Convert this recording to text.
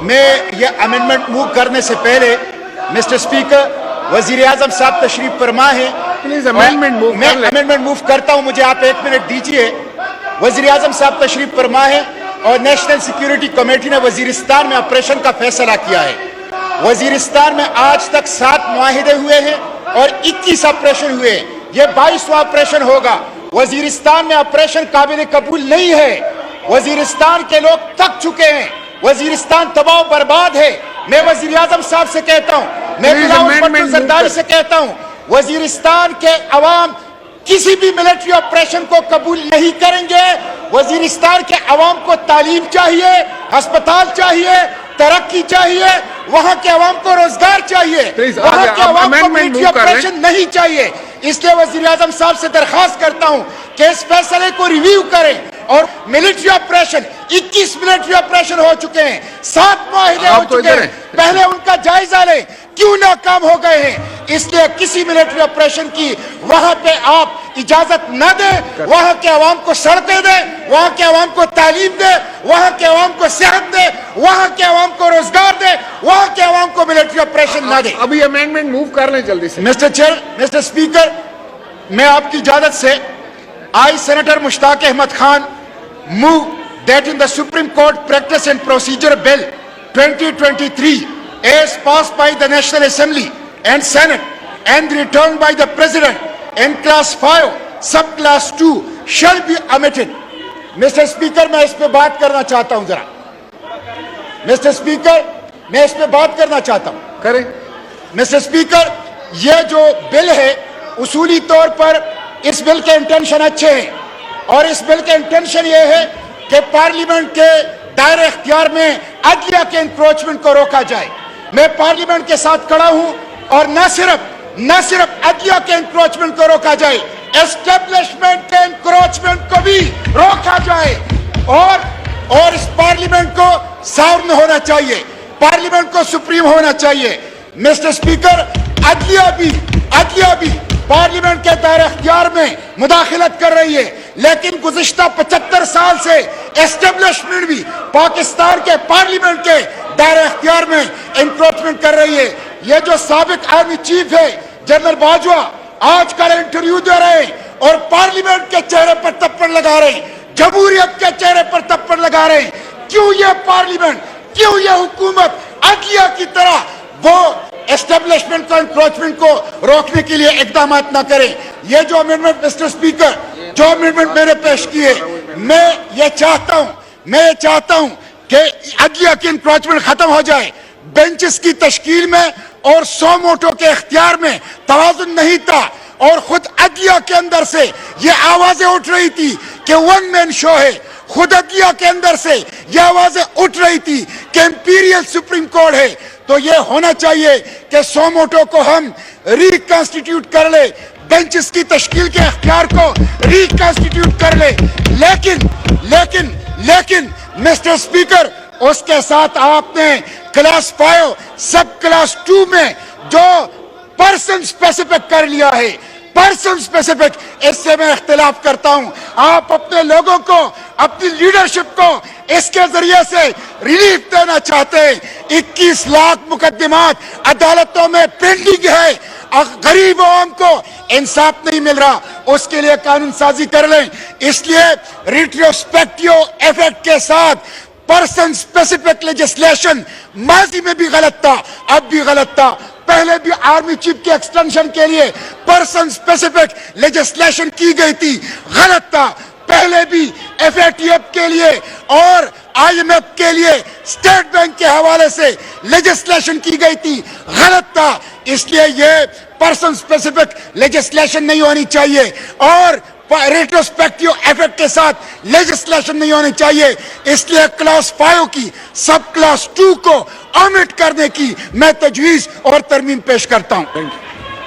میں یہ amendment move کرنے سے پہلے مسٹر اسپیکر وزیر اعظم صاحب تشریف فرما ہے. پلیز امینڈمنٹ موو میں امینڈمنٹ موو کرتا ہوں, مجھے آپ 1 منٹ دیجیے. وزیر اعظم صاحب تشریف فرما ہے اور نیشنل سیکیورٹی کمیٹی نے وزیرستان میں آپریشن کا فیصلہ کیا ہے. وزیرستان میں آج تک 7 معاہدے ہوئے ہیں اور 21 آپریشن ہوئے ہیں. یہ 22واں آپریشن ہوگا. وزیرستان میں آپریشن قابل قبول نہیں ہے. وزیرستان کے لوگ تھک چکے ہیں. وزیرستان تباہ و برباد ہے. میں وزیر اعظم صاحب سے کہتا ہوں, میں بلاول بھٹو زرداری سے کہتا ہوں, وزیرستان کے عوام کسی بھی ملٹری آپریشن کو قبول نہیں کریں گے. وزیرستان کے عوام کو تعلیم چاہیے, ہسپتال چاہیے, ترقی چاہیے, وہاں کے عوام کو روزگار چاہیے, وہاں کے عوام کو ملٹری آپریشن نہیں چاہیے. اس لیے وزیر اعظم صاحب سے درخواست کرتا ہوں کہ اس فیصلے کو ریویو کریں اور ملٹری آپریشن 21 ملٹری آپریشن ہو چکے ہیں, 7 معاہدے ہو چکے ہیں, پہلے ان کا جائزہ لیں کیوں ناکام ہو گئے ہیں. اس لیے کسی ملٹری آپریشن کی وہاں پہ آپ اجازت نہ دیں. وہاں کے عوام کو سڑکیں دیں, وہاں کے عوام کو تعلیم دیں, وہاں کے عوام کو صحت دیں, وہاں کے عوام کو روزگار دیں, وہاں کے عوام کو ملٹری آپریشن نہ دیں. ابھی امینڈمنٹ موو کر لیں جلدی سے. مسٹر اسپیکر, میں آپ کی اجازت سے I, Senator Mushtaq Ahmed Khan, move that in the Supreme Court Practice and Procedure Bill 2023 as passed by the National Assembly and Senate and returned by the President in Class 5, Subclass 2 shall be omitted. Mr. Speaker, میں اس پہ بات کرنا چاہتا ہوں ذرا. Mr. Speaker, میں اس پہ بات کرنا چاہتا ہوں. کریں. Mr. Speaker, یہ جو بل ہے اصولی طور پر اس بل کے انٹینشن اچھے ہیں اور اس بل کے انٹینشن یہ ہے کہ پارلیمنٹ کے دائرہ اختیار میں عدلیہ کے انکروچمنٹ کو روکا جائے. میں پارلیمنٹ کے ساتھ کھڑا ہوں اور نہ صرف عدلیہ کے انکروچمنٹ کو روکا جائے, اسٹیبلشمنٹ کے انکروچمنٹ کو بھی روکا جائے. اور اس پارلیمنٹ کو ساؤنڈ ہونا چاہیے, پارلیمنٹ کو سپریم ہونا چاہیے. مسٹر اسپیکر, عدلیہ بھی پارلیمنٹ کے دائرہ اختیار میں مداخلت کر رہی ہے, لیکن گزشتہ 75 سال سے اسٹیبلشمنٹ بھی پاکستان کے پارلیمنٹ کے دائرہ اختیار میں انکروچمنٹ کر رہی ہے. یہ جو سابق آرمی چیف ہے جنرل باجوہ آج کل انٹرویو دے رہے ہیں اور پارلیمنٹ کے چہرے پر تپڑ لگا رہے ہیں, جمہوریت کے چہرے پر تپڑ لگا رہے ہیں. کیوں یہ پارلیمنٹ, کیوں یہ حکومت عدلیہ کی طرح وہ اسٹیبلشمنٹ کو انکروچمنٹ کو روکنے کے لیے اقدامات نہ کریں. یہ جو امینڈمنٹ مسٹر اسپیکر, جو امینڈمنٹ میں نے پیش کی ہے, میں یہ چاہتا ہوں کہ عدلیہ کی انکروچمنٹ ختم ہو جائے. بینچز کی تشکیل میں اور 100 ووٹوں کے اختیار میں توازن نہیں تھا اور خود عدلیہ کے اندر سے یہ آوازیں اٹھ رہی تھی کہ ون مین شو ہے. خود عدلیہ کے اندر سے یہ آوازیں اٹھ رہی تھی کہ امپیریل سپریم کورٹ ہے. تو یہ ہونا چاہیے کہ 100 ووٹوں کو ہم ریکنسٹیٹیوٹ کر لیں, بینچز کی تشکیل کے اختیار کو ریکنسٹیٹیوٹ کر لیں. لیکن مسٹر اسپیکر, اس کے ساتھ آپ نے کلاس 5 سب کلاس 2 میں جو پرسن سپیسیفک کر لیا ہے, پرسن سپیسیفک, اس سے میں اختلاف کرتا ہوں. آپ اپنے لوگوں کو, اپنی لیڈرشپ کو اس کے ذریعے سے ریلیف دینا چاہتے ہیں. 21 لاکھ مقدمات عدالتوں میں پینڈنگ ہے, غریب عوام کو انصاف نہیں مل رہا, اس کے لیے قانون سازی کر لیں. اس لیے ریٹروسپیکٹیو ایفیکٹ کے ساتھ پرسن سپیسیفک لیجسلیشن ماضی میں بھی غلط تھا, اب بھی غلط تھا. پہلے بھی آرمی چیف کے ایکسٹینشن کے لیے پرسن سپیسیفک لیجسلیشن کی گئی تھی, غلط تھا. پہلے بھی ایف اے ٹی ایف کے لیے اور آئی ایم ایف کے لیے اسٹیٹ بینک کے حوالے سے لیجسلیشن کی گئی تھی, غلط تھا. اس لیے یہ پرسن سپیسیفک لیجسلیشن نہیں ہونی چاہیے اور ریٹروسپیکٹیو ایفیکٹ کے ساتھ لیجسلیشن نہیں ہونی چاہیے. اس لیے کلاس 5 کی سب کلاس 2 کو اومٹ کرنے کی میں تجویز اور ترمیم پیش کرتا ہوں.